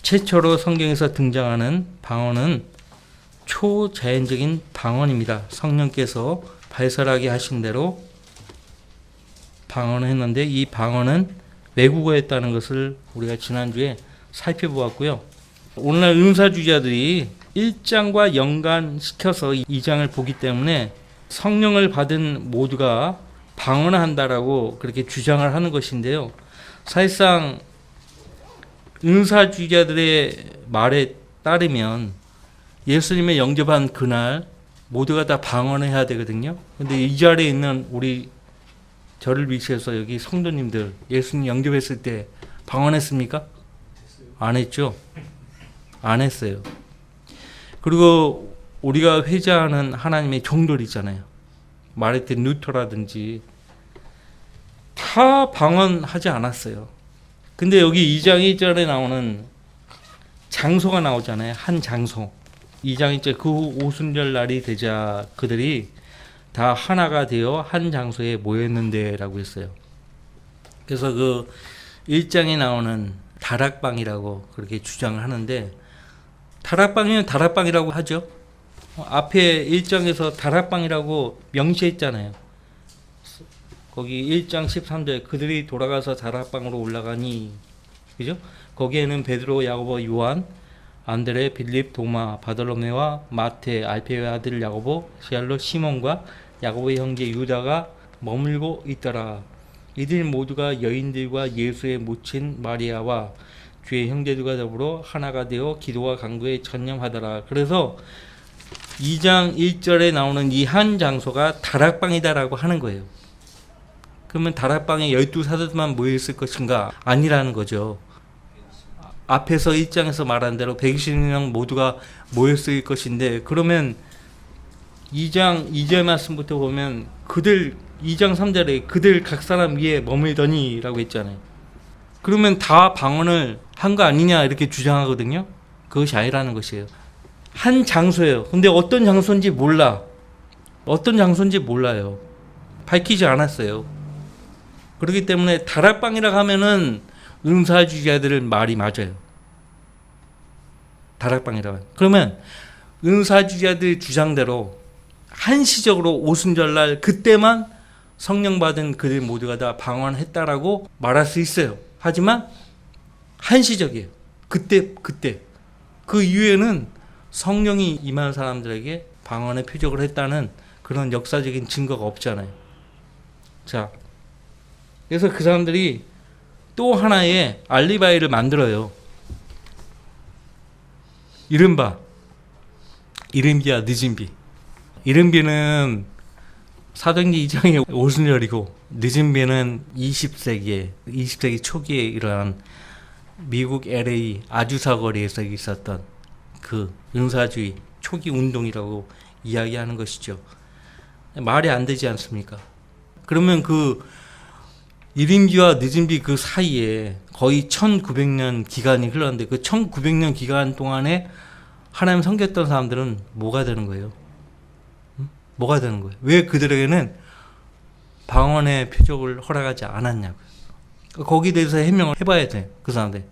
최초로 성경에서 등장하는 방언은 초자연적인 방언입니다. 성령께서 발설하게 하신 대로 방언을 했는데 이 방언은 외국어였다는 것을 우리가 지난주에 살펴보았고요. 오늘날 은사주의자들이 1장과 연관시켜서 2장을 보기 때문에 성령을 받은 모두가 방언을 한다라고 그렇게 주장을 하는 것인데요. 사실상 은사주의자들의 말에 따르면 예수님의 영접한 그날 모두가 다 방언을 해야 되거든요. 근데 이 자리에 있는 우리 저를 위시해서 여기 성도님들 예수님 영접했을 때 방언했습니까? 안 했죠. 안 했어요. 그리고 우리가 회자하는 하나님의 종들 있잖아요. 마르틴 루터라든지 다 방언하지 않았어요. 근데 여기 2장 1절에 나오는 장소가 나오잖아요. 한 장소. 2장 1절 그 오순절 날이 되자 그들이 다 하나가 되어 한 장소에 모였는데 라고 했어요. 그래서 그 1장에 나오는 다락방이라고 그렇게 주장을 하는데 다락방이면 다락방이라고 하죠. 앞에 1장에서 다락방이라고 명시했잖아요. 거기 1장 13절 그들이 돌아가서 다락방으로 올라가니 그죠? 거기에는 베드로, 야고보, 요한, 안드레, 빌립, 도마, 바돌로메와 마테, 알페의 아들 야고보, 시알로 시몬과 야고보의 형제 유다가 머물고 있더라. 이들 모두가 여인들과 예수의 모친 마리아와 주의 형제들과 더불어 하나가 되어 기도와 간구에 전념하더라. 그래서 2장 1절에 나오는 이 한 장소가 다락방이다라고 하는 거예요. 그러면 다락방에 12사도들만 모여있을 것인가? 아니라는 거죠. 앞에서 1장에서 말한 대로 120명 모두가 모였을 것인데 그러면 2장 2절 말씀부터 보면 그들 2장 3절에 그들 각 사람 위에 머물더니 라고 했잖아요. 그러면 다 방언을 한 거 아니냐 이렇게 주장하거든요. 그것이 아니라는 것이에요. 한 장소예요. 근데 어떤 장소인지 몰라. 어떤 장소인지 몰라요. 밝히지 않았어요. 그렇기 때문에 다락방이라고 하면은 은사주의자들 말이 맞아요. 다락방이라고. 그러면 은사주의자들 주장대로 한시적으로 오순절날 그때만 성령 받은 그들 모두가 다 방언했다라고 말할 수 있어요. 하지만 한시적이에요. 그때 그 이후에는 성령이 임한 사람들에게 방언의 표적을 했다는 그런 역사적인 증거가 없잖아요. 자, 그래서 그 사람들이 또 하나의 알리바이를 만들어요. 이른바 이른비와 늦은비. 이른비는 사도행전 2장의 오순절이고 늦은비는 20세기 초기에 일어난 미국 LA 아주사 거리에서 있었던 그 은사주의 초기 운동이라고 이야기하는 것이죠. 말이 안 되지 않습니까? 그러면 그 이른비와 늦은비 그 사이에 거의 1900년 기간이 흘렀는데 그 1900년 기간 동안에 하나님 섬겼던 사람들은 뭐가 되는 거예요? 뭐가 되는 거예요? 왜 그들에게는 방언의 표적을 허락하지 않았냐고요. 거기에 대해서 해명을 해봐야 돼요. 그 사람들.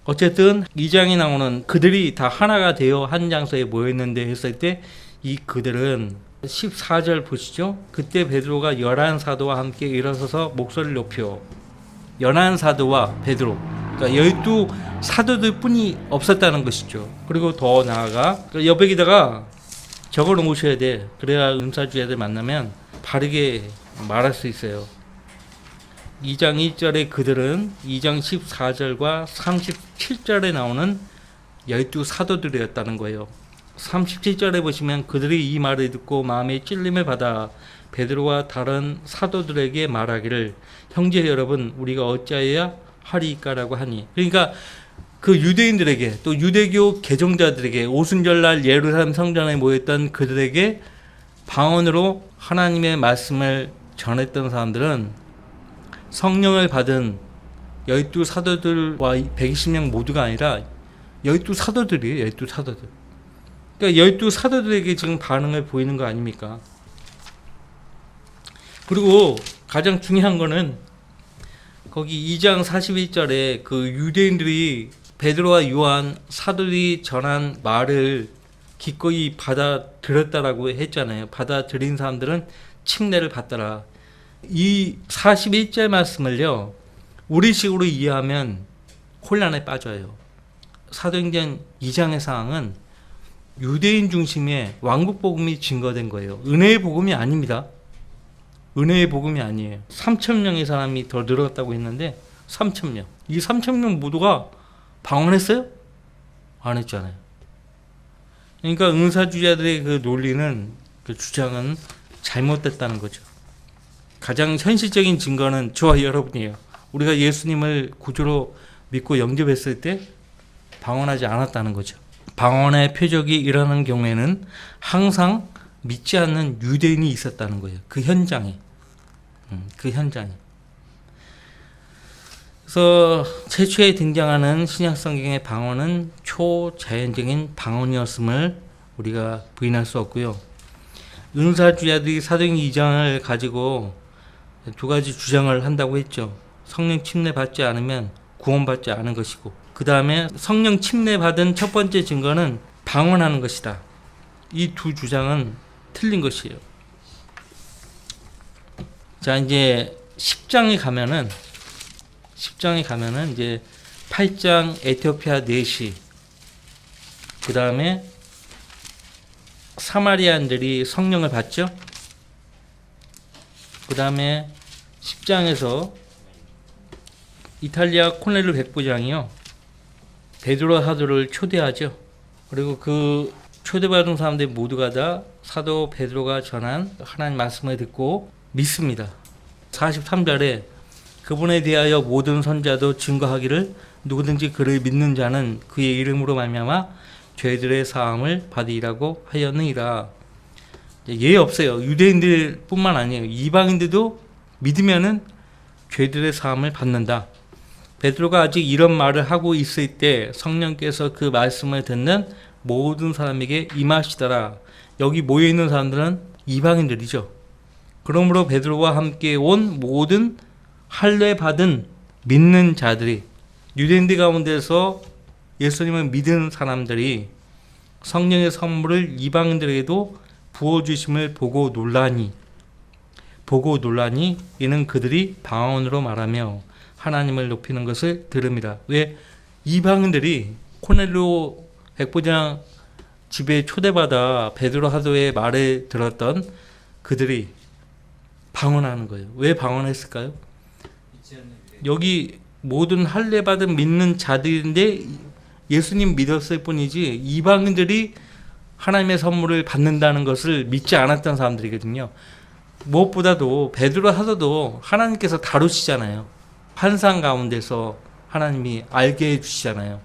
어쨌든 2장에 나오는 그들이 다 하나가 되어 한 장소에 모였는데 했을 때 이 그들은 14절 보시죠. 그때 베드로가 11사도와 함께 일어서서 목소리를 높여 11사도와 베드로 그러니까 12사도들 뿐이 없었다는 것이죠. 그리고 더 나아가 여백에다가 적어 놓으셔야 돼. 그래야 은사주의자들 만나면 바르게 말할 수 있어요. 2장 1절에 그들은 2장 14절과 37절에 나오는 12사도들이었다는 거예요. 37절에 보시면 그들이 이 말을 듣고 마음에 찔림을 받아 베드로와 다른 사도들에게 말하기를 형제 여러분 우리가 어찌하여야 하리이까라고 하니 그러니까 그 유대인들에게 또 유대교 개종자들에게 오순절날 예루살렘 성전에 모였던 그들에게 방언으로 하나님의 말씀을 전했던 사람들은 성령을 받은 12사도들과 120명 모두가 아니라 12사도들이에요. 12사도들. 그러니까 12사도들에게 지금 반응을 보이는 거 아닙니까? 그리고 가장 중요한 거는 거기 2장 41절에 그 유대인들이 베드로와 요한 사도들이 전한 말을 기꺼이 받아들였다라고 했잖아요. 받아들인 사람들은 침례를 받더라. 이 41절 말씀을요, 우리식으로 이해하면 혼란에 빠져요. 사도행전 2장의 상황은 유대인 중심의 왕국 복음이 증거된 거예요. 은혜의 복음이 아닙니다. 은혜의 복음이 아니에요. 3,000명의 사람이 더 늘었다고 했는데 3,000명. 이 3,000명 모두가 방언했어요? 안 했잖아요. 그러니까 은사주자들의 그 논리는, 그 주장은 잘못됐다는 거죠. 가장 현실적인 증거는 저와 여러분이에요. 우리가 예수님을 구주로 믿고 영접했을 때 방언하지 않았다는 거죠. 방언의 표적이 일어나는 경우에는 항상 믿지 않는 유대인이 있었다는 거예요. 그 현장에. 그 현장에. 그래서 최초에 등장하는 신약 성경의 방언은 초자연적인 방언이었음을 우리가 부인할 수 없고요. 은사주자들이 사도행전 2장을 가지고 두 가지 주장을 한다고 했죠. 성령 침례 받지 않으면 구원받지 않은 것이고, 그 다음에 성령 침례 받은 첫 번째 증거는 방언하는 것이다. 이 두 주장은 틀린 것이에요. 자, 이제 10장에 가면은 이제 8장 에티오피아 내시, 그 다음에 사마리아인들이 성령을 받죠. 그 다음에 10장에서 이탈리아 코넬루 백부장이요, 베드로 사도를 초대하죠. 그리고 그 초대받은 사람들 모두가 다 사도 베드로가 전한 하나님 말씀을 듣고 믿습니다. 43절에 그분에 대하여 모든 선자도 증거하기를 누구든지 그를 믿는 자는 그의 이름으로 말미암아 죄들의 사함을 받으리라고 하였느니라. 예외 없어요. 유대인들 뿐만 아니에요. 이방인들도 믿으면은 죄들의 사함을 받는다. 베드로가 아직 이런 말을 하고 있을 때 성령께서 그 말씀을 듣는 모든 사람에게 임하시더라. 여기 모여있는 사람들은 이방인들이죠. 그러므로 베드로와 함께 온 모든 할례 받은 믿는 자들이, 유대인들 가운데서 예수님을 믿은 사람들이 성령의 선물을 이방인들에게도 부어주심을 보고 놀라니 이는 그들이 방언으로 말하며 하나님을 높이는 것을 들음이라. 왜? 이방인들이 코넬료 백부장 집에 초대받아 베드로 사도의 말을 들었던 그들이 방언하는 거예요. 왜 방언했을까요? 여기 모든 할례 받은 믿는 자들인데 예수님 믿었을 뿐이지 이방인들이 하나님의 선물을 받는다는 것을 믿지 않았던 사람들이거든요. 무엇보다도 베드로 사도도 하나님께서 다루시잖아요. 환상 가운데서 하나님이 알게 해주시잖아요.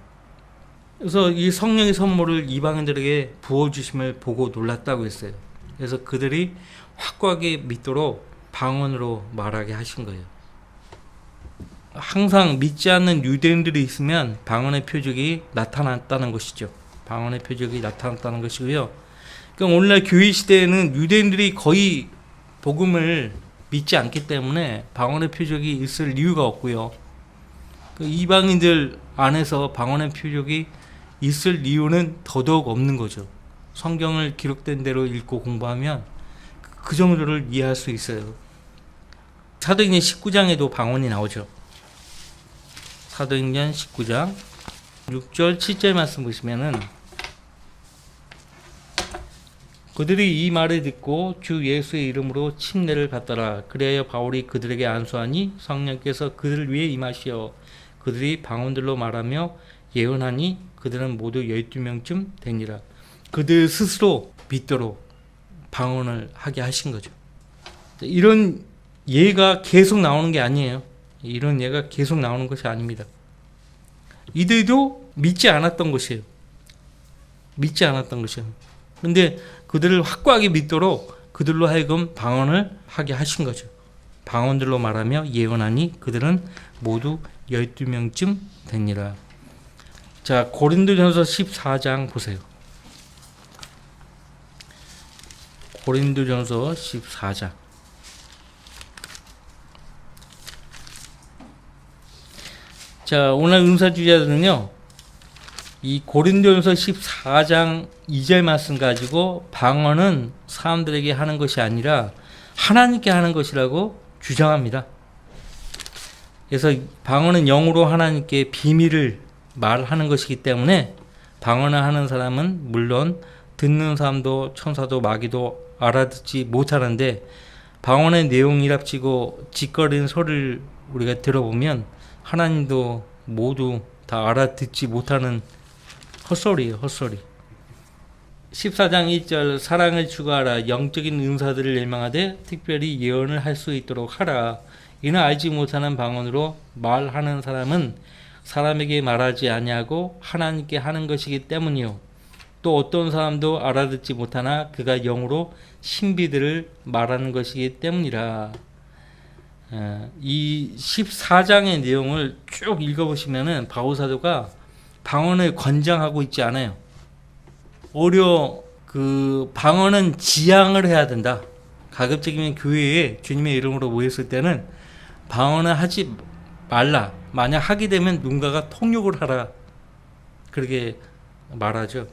그래서 이 성령의 선물을 이방인들에게 부어주심을 보고 놀랐다고 했어요. 그래서 그들이 확고하게 믿도록 방언으로 말하게 하신 거예요. 항상 믿지 않는 유대인들이 있으면 방언의 표적이 나타났다는 것이죠. 방언의 표적이 나타났다는 것이고요. 그러니까 오늘날 교회 시대에는 유대인들이 거의 복음을 믿지 않기 때문에 방언의 표적이 있을 이유가 없고요. 이방인들 안에서 방언의 표적이 있을 이유는 더더욱 없는 거죠. 성경을 기록된 대로 읽고 공부하면 그 정도를 이해할 수 있어요. 사도행전 19장에도 방언이 나오죠. 사도행전 19장 6절 7절 말씀 보시면은 그들이 이 말을 듣고 주 예수의 이름으로 침례를 받더라. 그래야 바울이 그들에게 안수하니 성령께서 그들을 위해 임하시어 그들이 방언들로 말하며 예언하니 그들은 모두 12명쯤 되니라. 그들 스스로 믿도록 방언을 하게 하신 거죠. 이런 예가 계속 나오는 게 아니에요. 이런 예가 계속 나오는 것이 아닙니다. 이들도 믿지 않았던 것이에요. 그런데 그들을 확고하게 믿도록 그들로 하여금 방언을 하게 하신 거죠. 방언들로 말하며 예언하니 그들은 모두 12명쯤 되니라. 자, 고린도전서 14장 보세요. 고린도전서 14장 자, 오늘 은사주의자들은요, 이 고린도전서 14장 2절 말씀 가지고 방언은 사람들에게 하는 것이 아니라 하나님께 하는 것이라고 주장합니다. 그래서 방언은 영으로 하나님께 비밀을 말하는 것이기 때문에 방언을 하는 사람은 물론 듣는 사람도 천사도 마귀도 알아듣지 못하는데, 방언의 내용이랍치고 짓거리는 소리를 우리가 들어보면 하나님도 모두 다 알아듣지 못하는 헛소리예요, 헛소리. 14장 1절 사랑을 추구하라. 영적인 은사들을 열망하되 특별히 예언을 할 수 있도록 하라. 이는 알지 못하는 방언으로 말하는 사람은 사람에게 말하지 아니하고 하나님께 하는 것이기 때문이요. 또 어떤 사람도 알아듣지 못하나 그가 영으로 신비들을 말하는 것이기 때문이라. 이 14장의 내용을 쭉 읽어보시면은 바울사도가 방언을 권장하고 있지 않아요. 오히려 그 방언은 지양을 해야 된다. 가급적이면 교회에 주님의 이름으로 모였을 때는 방언을 하지 말라. 만약 하게 되면 누군가가 통역을 하라. 그렇게 말하죠.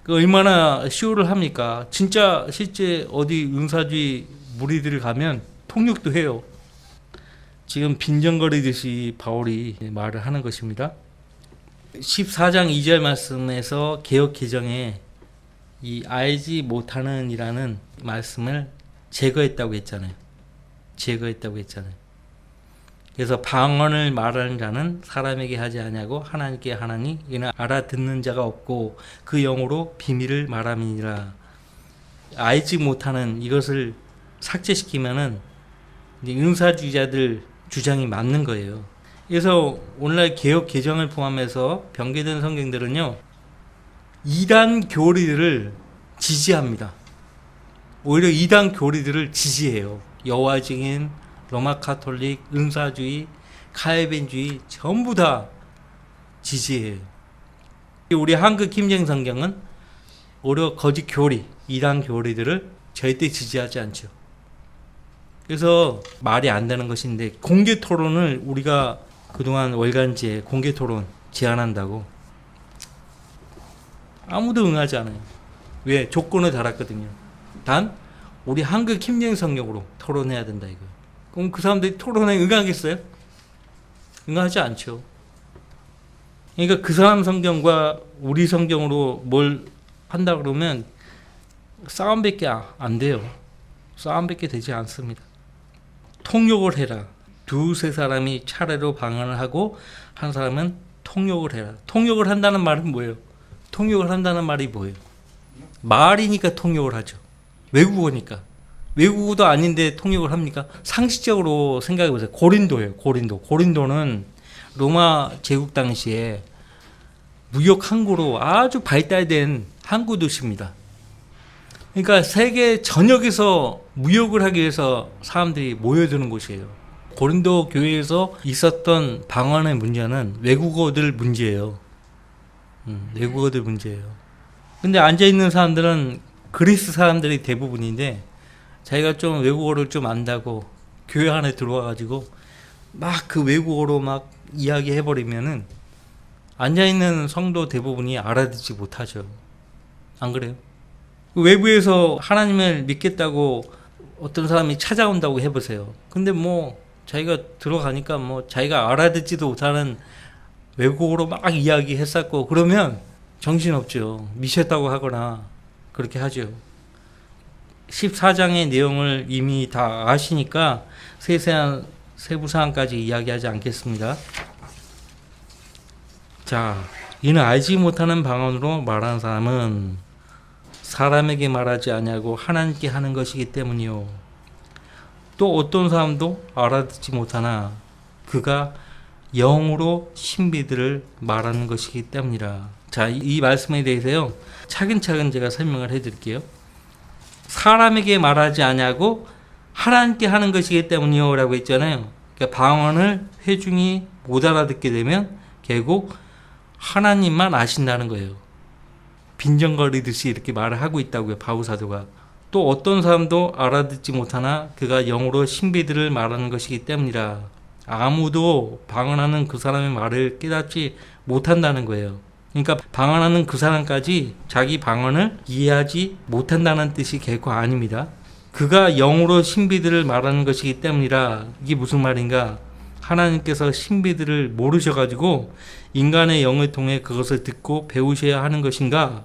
그 얼마나 시호를 합니까? 진짜 실제 어디 은사주의 무리들을 가면 통역도 해요. 지금 빈정거리듯이 바울이 말을 하는 것입니다. 14장 2절 말씀에서 개역 개정에 이 알지 못하는 이라는 말씀을 제거했다고 했잖아요. 제거했다고 했잖아요. 그래서 방언을 말하는 자는 사람에게 하지 아니하고 하나님께 하나니 이는 알아듣는 자가 없고 그 영으로 비밀을 말함이니라. 알지 못하는 이것을 삭제시키면은 은사주의자들 주장이 맞는 거예요. 그래서 오늘날 개역 개정을 포함해서 변개된 성경들은요, 이단 교리들을 지지합니다. 오히려 이단 교리들을 지지해요. 여호와 증인, 로마 카톨릭, 은사주의, 칼빈주의 전부 다 지지해요. 우리 한국 김정 성경은 오히려 거짓 교리, 이단 교리들을 절대 지지하지 않죠. 그래서 말이 안 되는 것인데, 공개 토론을 우리가 그동안 월간지에 공개 토론 제안한다고 아무도 응하지 않아요. 왜? 조건을 달았거든요. 단 우리 한국 김정 성경으로 토론해야 된다 이거. 그럼 그 사람들이 토론에 응하겠어요? 응하지 않죠. 그러니까 그 사람 성경과 우리 성경으로 뭘 한다 그러면 싸움밖에 안 돼요. 싸움밖에 되지 않습니다. 통역을 해라. 두세 사람이 차례로 방언을 하고 한 사람은 통역을 해라. 통역을 한다는 말은 뭐예요? 통역을 한다는 말이 뭐예요? 말이니까 통역을 하죠. 외국어니까. 외국어도 아닌데 통역을 합니까? 상식적으로 생각해 보세요. 고린도예요. 고린도는 로마 제국 당시에 무역 항구로 아주 발달된 항구 도시입니다. 그러니까 세계 전역에서 무역을 하기 위해서 사람들이 모여드는 곳이에요. 고린도 교회에서 있었던 방언의 문제는 외국어들 문제예요. 외국어들 문제예요. 근데 앉아있는 사람들은 그리스 사람들이 대부분인데, 자기가 좀 외국어를 좀 안다고 교회 안에 들어와가지고 막 그 외국어로 막 이야기해버리면은 앉아있는 성도 대부분이 알아듣지 못하죠. 안 그래요? 외부에서 하나님을 믿겠다고 어떤 사람이 찾아온다고 해보세요. 근데 뭐 자기가 들어가니까 뭐 자기가 알아듣지도 못하는 외국어로 막 이야기했었고 그러면 정신없죠. 미쳤다고 하거나 그렇게 하죠. 14장의 내용을 이미 다 아시니까 세세한 세부사항까지 이야기하지 않겠습니다. 자, 이는 알지 못하는 방언으로 말하는 사람은 사람에게 말하지 아니하고 하나님께 하는 것이기 때문이요. 또 어떤 사람도 알아듣지 못하나 그가 영으로 신비들을 말하는 것이기 때문이라. 자, 이 말씀에 대해서요, 차근차근 제가 설명을 해드릴게요. 사람에게 말하지 아니하고 하나님께 하는 것이기 때문이요 라고 했잖아요. 그러니까 방언을 회중이 못 알아듣게 되면 결국 하나님만 아신다는 거예요. 빈정거리듯이 이렇게 말을 하고 있다고요, 바울사도가. 또 어떤 사람도 알아듣지 못하나 그가 영으로 신비들을 말하는 것이기 때문이라. 아무도 방언하는 그 사람의 말을 깨닫지 못한다는 거예요. 그러니까 방언하는 그 사람까지 자기 방언을 이해하지 못한다는 뜻이 결코 아닙니다. 그가 영으로 신비들을 말하는 것이기 때문이라. 이게 무슨 말인가? 하나님께서 신비들을 모르셔가지고 인간의 영을 통해 그것을 듣고 배우셔야 하는 것인가?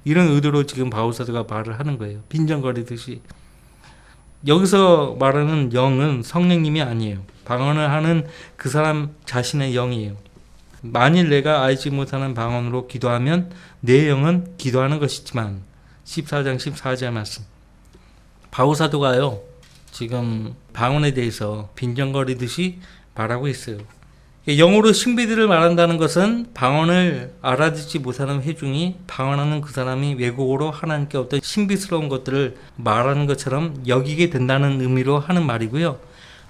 이런 의도로 지금 바울사도가 말을 하는 거예요. 빈정거리듯이. 여기서 말하는 영은 성령님이 아니에요. 방언을 하는 그 사람 자신의 영이에요. 만일 내가 알지 못하는 방언으로 기도하면 내 영은 기도하는 것이지만 14장 14절 말씀. 바울사도가요. 지금 방언에 대해서 빈정거리듯이 말하고 있어요. 영어로 신비들을 말한다는 것은 방언을 알아듣지 못하는 회중이 방언하는 그 사람이 외국어로 하나님께 어떤 신비스러운 것들을 말하는 것처럼 여기게 된다는 의미로 하는 말이고요.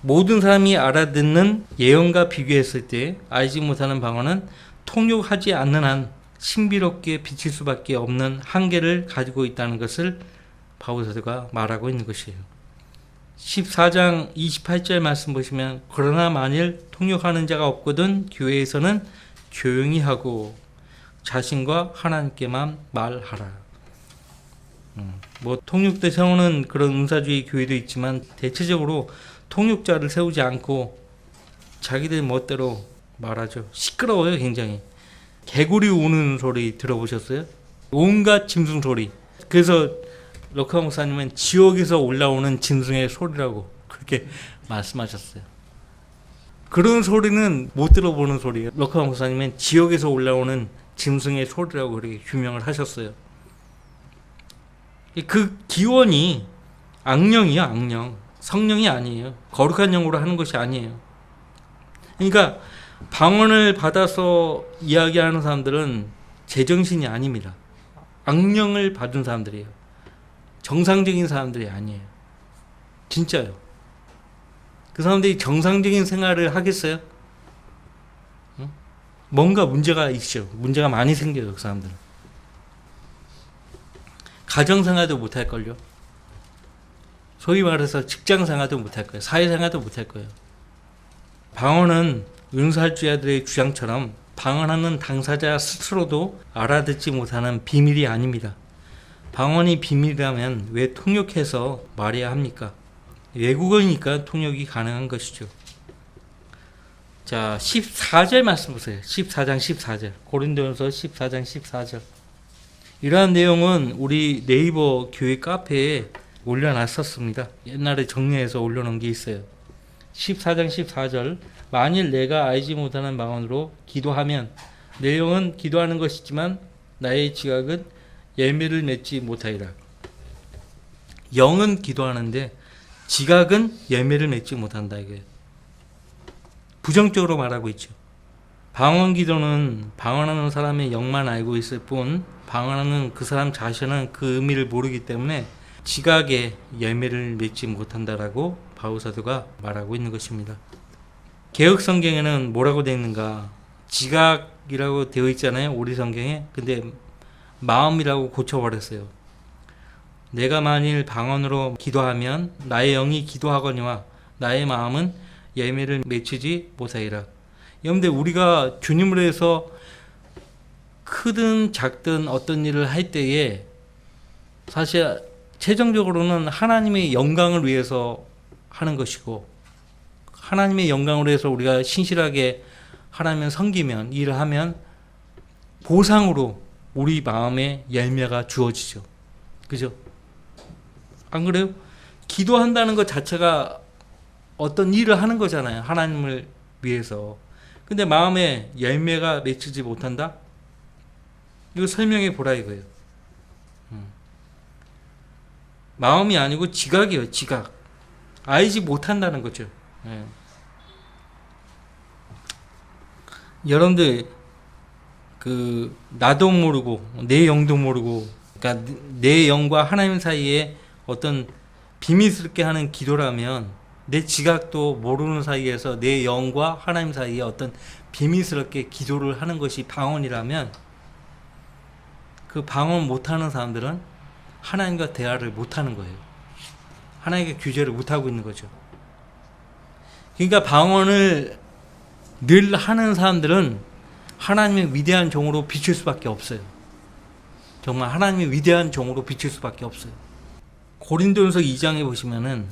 모든 사람이 알아듣는 예언과 비교했을 때 알지 못하는 방언은 통역하지 않는 한 신비롭게 비칠 수밖에 없는 한계를 가지고 있다는 것을 바울사도가 말하고 있는 것이에요. 14장 28절 말씀 보시면 그러나 만일 통역하는 자가 없거든 교회에서는 조용히 하고 자신과 하나님께만 말하라. 뭐 통역대 세우는 그런 은사주의 교회도 있지만 대체적으로 통역자를 세우지 않고 자기들 멋대로 말하죠. 시끄러워요, 굉장히. 개구리 우는 소리 들어보셨어요? 온갖 짐승 소리. 그래서 럭카 목사님은 지옥에서 올라오는 짐승의 소리라고 그렇게 말씀하셨어요. 그런 소리는 못 들어보는 소리예요. 럭카 목사님은 지옥에서 올라오는 짐승의 소리라고 그렇게 규명을 하셨어요. 그 기원이 악령이요, 악령. 성령이 아니에요. 거룩한 영으로 하는 것이 아니에요. 그러니까 방언을 받아서 이야기하는 사람들은 제정신이 아닙니다. 악령을 받은 사람들이에요. 정상적인 사람들이 아니에요. 진짜요. 그 사람들이 정상적인 생활을 하겠어요? 뭔가 문제가 있죠. 문제가 많이 생겨요, 그 사람들은. 가정생활도 못할걸요. 소위 말해서 직장생활도 못할 거예요. 사회생활도 못할 거예요. 방언은 은사주야들의 주장처럼 방언하는 당사자 스스로도 알아듣지 못하는 비밀이 아닙니다. 방언이 비밀이라면 왜 통역해서 말해야 합니까? 외국어니까 통역이 가능한 것이죠. 자, 14절 말씀 보세요. 14장 14절. 고린도전서 14장 14절. 이러한 내용은 우리 네이버 교회 카페에 올려놨었습니다. 옛날에 정리해서 올려놓은 게 있어요. 14장 14절. 만일 내가 알지 못하는 방언으로 기도하면 내용은 기도하는 것이지만 나의 지각은 열매를 맺지 못하리라. 영은 기도하는데 지각은 열매를 맺지 못한다 이거예요. 부정적으로 말하고 있죠. 방언 기도는 방언하는 사람의 영만 알고 있을 뿐 방언하는 그 사람 자신은 그 의미를 모르기 때문에 지각에 열매를 맺지 못한다라고 바울사도가 말하고 있는 것입니다. 개역 성경에는 뭐라고 되어 있는가? 지각이라고 되어 있잖아요, 우리 성경에. 근데 마음이라고 고쳐버렸어요. 내가 만일 방언으로 기도하면 나의 영이 기도하거니와 나의 마음은 열매를 맺히지 못하리라. 여러분들, 우리가 주님을 위해서 크든 작든 어떤 일을 할 때에 사실 최종적으로는 하나님의 영광을 위해서 하는 것이고, 하나님의 영광을 위해서 우리가 신실하게 하나님을 섬기면, 일을 하면 보상으로 우리 마음에 열매가 주어지죠. 그죠? 안 그래요? 기도한다는 것 자체가 어떤 일을 하는 거잖아요. 하나님을 위해서. 근데 마음에 열매가 맺히지 못한다? 이거 설명해 보라 이거예요. 마음이 아니고 지각이에요. 지각. 알지 못한다는 거죠. 예. 여러분들 나도 모르고 내 영도 모르고, 그러니까 내 영과 하나님 사이에 어떤 비밀스럽게 하는 기도라면, 내 지각도 모르는 사이에서 내 영과 하나님 사이에 어떤 비밀스럽게 기도를 하는 것이 방언이라면, 그 방언 못하는 사람들은 하나님과 대화를 못하는 거예요. 하나님께 규제를 못하고 있는 거죠. 그러니까 방언을 늘 하는 사람들은 하나님의 위대한 종으로 비칠 수밖에 없어요. 정말 하나님의 위대한 종으로 비칠 수밖에 없어요. 고린도전서 2장에 보시면은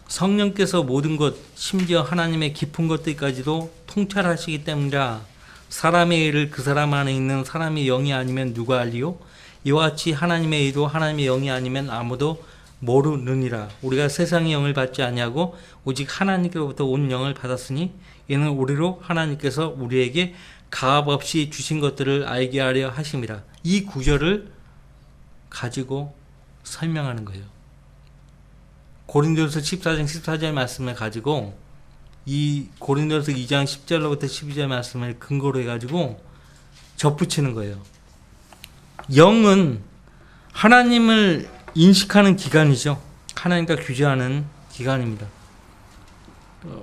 성령께서 모든 것, 심지어 하나님의 깊은 것들까지도 통찰하시기 때문이라 사람의 일을 그 사람 안에 있는 사람의 영이 아니면 누가 알리요? 이와 같이 하나님의 일도 하나님의 영이 아니면 아무도 모르느니라. 우리가 세상의 영을 받지 아니하고 오직 하나님께로부터 온 영을 받았으니 이는 우리로 하나님께서 우리에게 가압 없이 주신 것들을 알게 하려 하심이라. 이 구절을 가지고 설명하는 거예요. 고린도전서 14장 14절 말씀을 가지고 이 고린도전서 2장 10절로부터 12절 말씀을 근거로 해가지고 접붙이는 거예요. 영은 하나님을 인식하는 기관이죠. 하나님과 교제하는 기관입니다.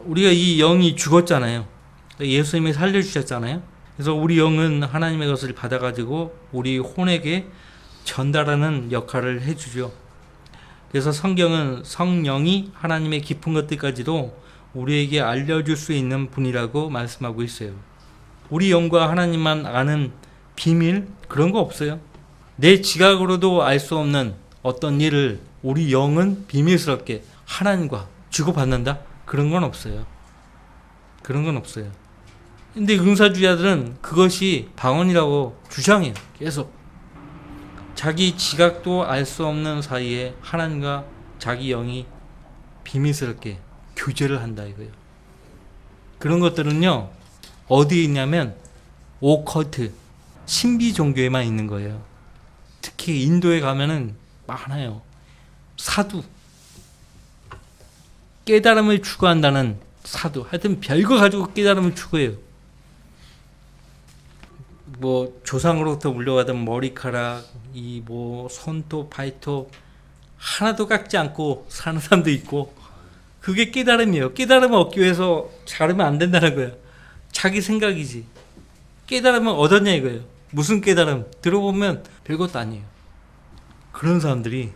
우리가 이 영이 죽었잖아요. 예수님이 살려주셨잖아요. 그래서 우리 영은 하나님의 것을 받아가지고 우리 혼에게 전달하는 역할을 해주죠. 그래서 성경은 성령이 하나님의 깊은 것들까지도 우리에게 알려줄 수 있는 분이라고 말씀하고 있어요. 우리 영과 하나님만 아는 비밀 그런 거 없어요. 내 지각으로도 알 수 없는 어떤 일을 우리 영은 비밀스럽게 하나님과 주고받는다? 그런 건 없어요. 그런 건 없어요. 근데 은사주의자들은 그것이 방언이라고 주장해요. 계속. 자기 지각도 알 수 없는 사이에 하나님과 자기 영이 비밀스럽게 교제를 한다 이거예요. 그런 것들은요. 어디에 있냐면 오컬트, 신비 종교에만 있는 거예요. 특히 인도에 가면은 많아요. 사두, 깨달음을 추구한다는 사두. 하여튼 별거 가지고 깨달음을 추구해요. 뭐 조상으로부터 물려가던 머리카락, 이 뭐 손톱, 발톱 하나도 깎지 않고 사는 사람도 있고, 그게 깨달음이에요. 깨달음을 얻기 위해서 자르면 안 된다는 거야. 자기 생각이지. 깨달음을 얻었냐 이거예요. 무슨 깨달음? 들어보면 별것도 아니에요. 그런 사람들이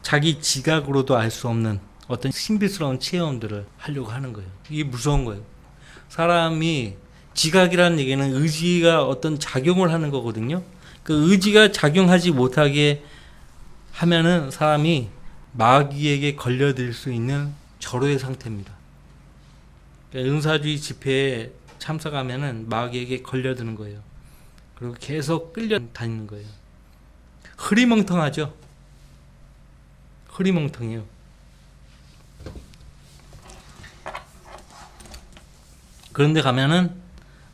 자기 지각으로도 알 수 없는 어떤 신비스러운 체험들을 하려고 하는 거예요. 이게 무서운 거예요. 사람이 지각이라는 얘기는 의지가 어떤 작용을 하는 거거든요. 그 의지가 작용하지 못하게 하면은 사람이 마귀에게 걸려들 수 있는 절호의 상태입니다. 그러니까 은사주의 집회에 참석하면은 마귀에게 걸려드는 거예요. 그리고 계속 끌려다니는 거예요. 흐리멍텅하죠. 흐리멍텅해요. 그런데 가면은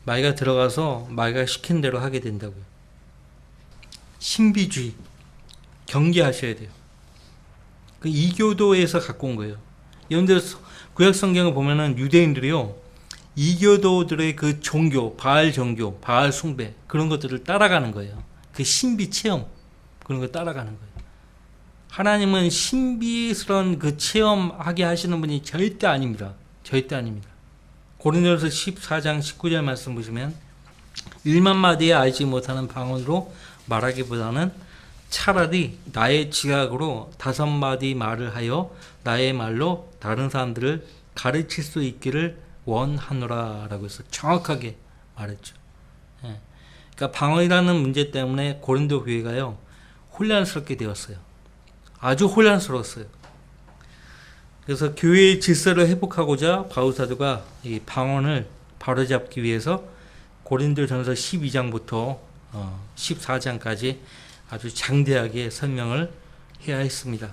마귀가 들어가서 마귀가 시킨 대로 하게 된다고요. 신비주의 경계하셔야 돼요. 그 이교도에서 갖고 온 거예요. 여러분들 구약 성경을 보면은 유대인들이요, 이교도들의 그 종교, 바알 종교, 바알 숭배 그런 것들을 따라가는 거예요. 그 신비 체험 그런 거 따라가는 거예요. 하나님은 신비스러운 그 체험하게 하시는 분이 절대 아닙니다. 절대 아닙니다. 고린도전서 14장 19절 말씀 보시면 1만 마디에 알지 못하는 방언으로 말하기보다는 차라리 나의 지각으로 5마디 말을 하여 나의 말로 다른 사람들을 가르칠 수 있기를 원하노라 라고 해서 정확하게 말했죠. 예. 그러니까 방언이라는 문제 때문에 고린도 교회가요 혼란스럽게 되었어요. 아주 혼란스러웠어요. 그래서 교회의 질서를 회복하고자 바울 사도가 이 방언을 바로잡기 위해서 고린도전서 12장부터 14장까지 아주 장대하게 설명을 해야 했습니다.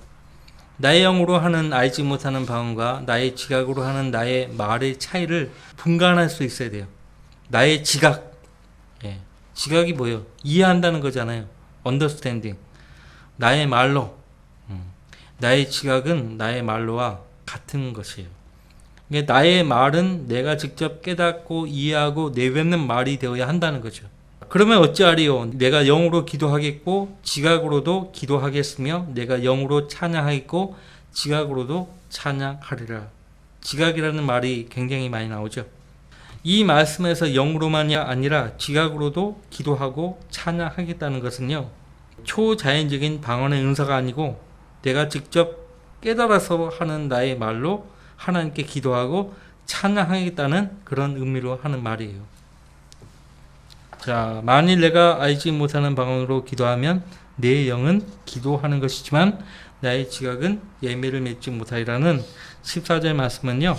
나의 영으로 하는 알지 못하는 방언과 나의 지각으로 하는 나의 말의 차이를 분간할 수 있어야 돼요. 나의 지각, 예. 지각이 뭐예요? 이해한다는 거잖아요. understanding. 나의 말로, 나의 지각은 나의 말로와 같은 것이에요. 그러니까 나의 말은 내가 직접 깨닫고 이해하고 내뱉는 말이 되어야 한다는 거죠. 그러면 어찌하리요? 내가 영으로 기도하겠고 지각으로도 기도하겠으며 내가 영으로 찬양하겠고 지각으로도 찬양하리라. 지각이라는 말이 굉장히 많이 나오죠. 이 말씀에서 영으로만이 아니라 지각으로도 기도하고 찬양하겠다는 것은요, 초자연적인 방언의 은사가 아니고 내가 직접 깨달아서 하는 나의 말로 하나님께 기도하고 찬양하겠다는 그런 의미로 하는 말이에요. 자, 만일 내가 알지 못하는 방언으로 기도하면 내 영은 기도하는 것이지만 나의 지각은 예매를 맺지 못하리라는 14절 말씀은요,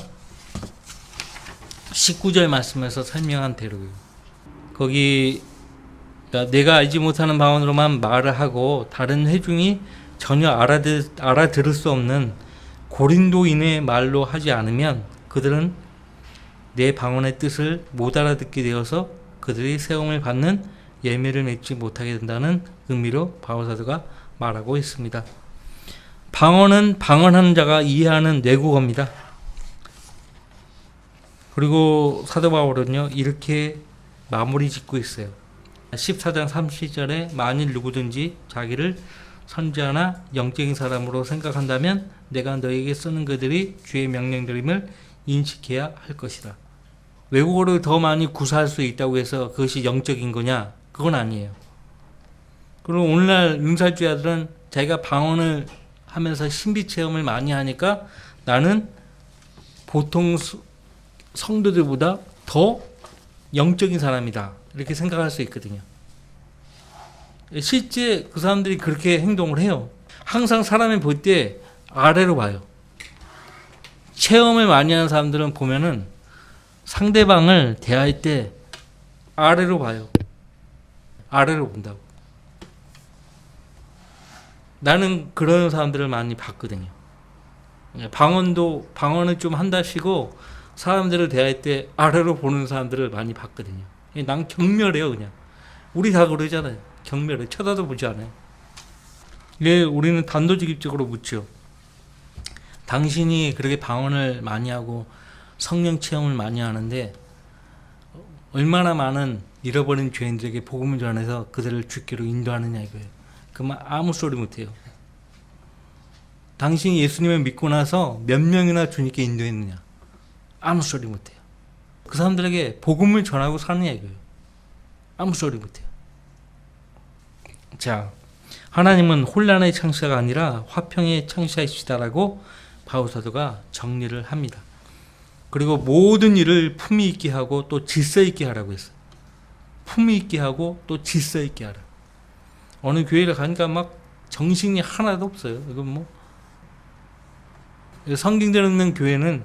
19절 말씀에서 설명한 대로요. 거기 내가 알지 못하는 방언으로만 말을 하고 다른 회중이 전혀 알아들을 수 없는 고린도인의 말로 하지 않으면 그들은 내 방언의 뜻을 못 알아듣게 되어서 그들이 세움을 받는 예매를 맺지 못하게 된다는 의미로 바울사도가 말하고 있습니다. 방언은 방언하는 자가 이해하는 외국어입니다. 그리고 사도 바울은요, 이렇게 마무리 짓고 있어요. 14장 30절에 만일 누구든지 자기를 선지자나 영적인 사람으로 생각한다면 내가 너에게 쓰는 그들이 주의 명령들임을 인식해야 할 것이다. 외국어를 더 많이 구사할 수 있다고 해서 그것이 영적인 거냐? 그건 아니에요. 그리고 오늘날 응살주야들은 자기가 방언을 하면서 신비 체험을 많이 하니까 나는 보통 성도들보다 더 영적인 사람이다, 이렇게 생각할 수 있거든요. 실제 그 사람들이 그렇게 행동을 해요. 항상 사람을 볼 때 아래로 봐요. 체험을 많이 하는 사람들은 보면은 상대방을 대할 때 아래로 봐요. 아래로 본다고. 나는 그런 사람들을 많이 봤거든요. 방언을 좀 한다시고 사람들을 대할 때 아래로 보는 사람들을 많이 봤거든요. 난 경멸해요, 그냥. 우리 다 그러잖아요. 경멸해. 쳐다도 보지 않아요. 우리는 단도직입적으로 묻죠. 당신이 그렇게 방언을 많이 하고 성령 체험을 많이 하는데 얼마나 많은 잃어버린 죄인들에게 복음을 전해서 그들을 주께로 인도하느냐, 이거예요. 그만 아무 소리 못해요. 당신이 예수님을 믿고 나서 몇 명이나 주님께 인도했느냐, 아무 소리 못해요. 그 사람들에게 복음을 전하고 사느냐, 이거예요. 아무 소리 못해요. 자, 하나님은 혼란의 창시자가 아니라 화평의 창시자이시다라고 바울사도가 정리를 합니다. 그리고 모든 일을 품위 있게 하고 또 질서 있게 하라고 했어요. 품위 있게 하고 또 질서 있게 하라. 어느 교회를 가니까 막 정신이 하나도 없어요. 이건 성경대로 있는 교회는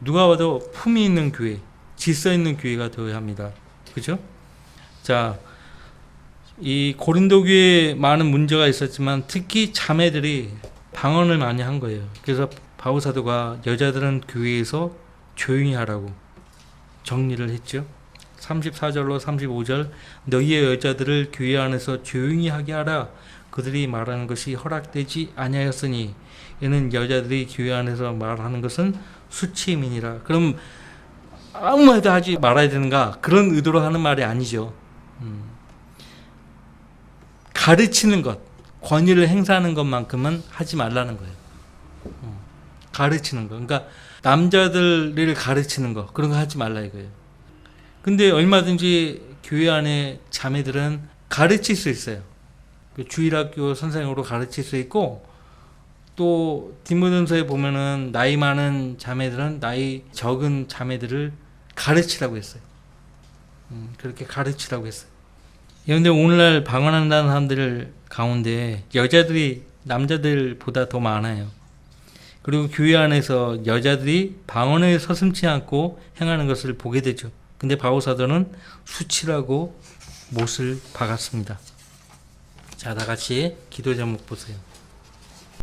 누가 봐도 품위 있는 교회, 질서 있는 교회가 되어야 합니다. 그죠? 자, 이 고린도 교회에 많은 문제가 있었지만 특히 자매들이 방언을 많이 한 거예요. 그래서 바울 사도가 여자들은 교회에서 조용히 하라고 정리를 했죠. 34절로 35절, 너희의 여자들을 교회 안에서 조용히 하게 하라. 그들이 말하는 것이 허락되지 아니하였으니 이는 여자들이 교회 안에서 말하는 것은 수치임이니라. 그럼 아무 말도 하지 말아야 되는가? 그런 의도로 하는 말이 아니죠. 가르치는 것, 권위를 행사하는 것만큼은 하지 말라는 거예요. 가르치는 거. 그러니까 남자들을 가르치는 거, 그런 거 하지 말라 이거예요. 근데 얼마든지 교회 안에 자매들은 가르칠 수 있어요. 주일학교 선생님으로 가르칠 수 있고, 또 디모데전서에 보면은 나이 많은 자매들은 나이 적은 자매들을 가르치라고 했어요. 그렇게 가르치라고 했어요. 그런데 오늘날 방언한다는 사람들 가운데 여자들이 남자들보다 더 많아요. 그리고 교회 안에서 여자들이 방언을 서슴지 않고 행하는 것을 보게 되죠. 근데 바울 사도는 수치라고 못을 박았습니다. 자, 다 같이 기도 제목 보세요.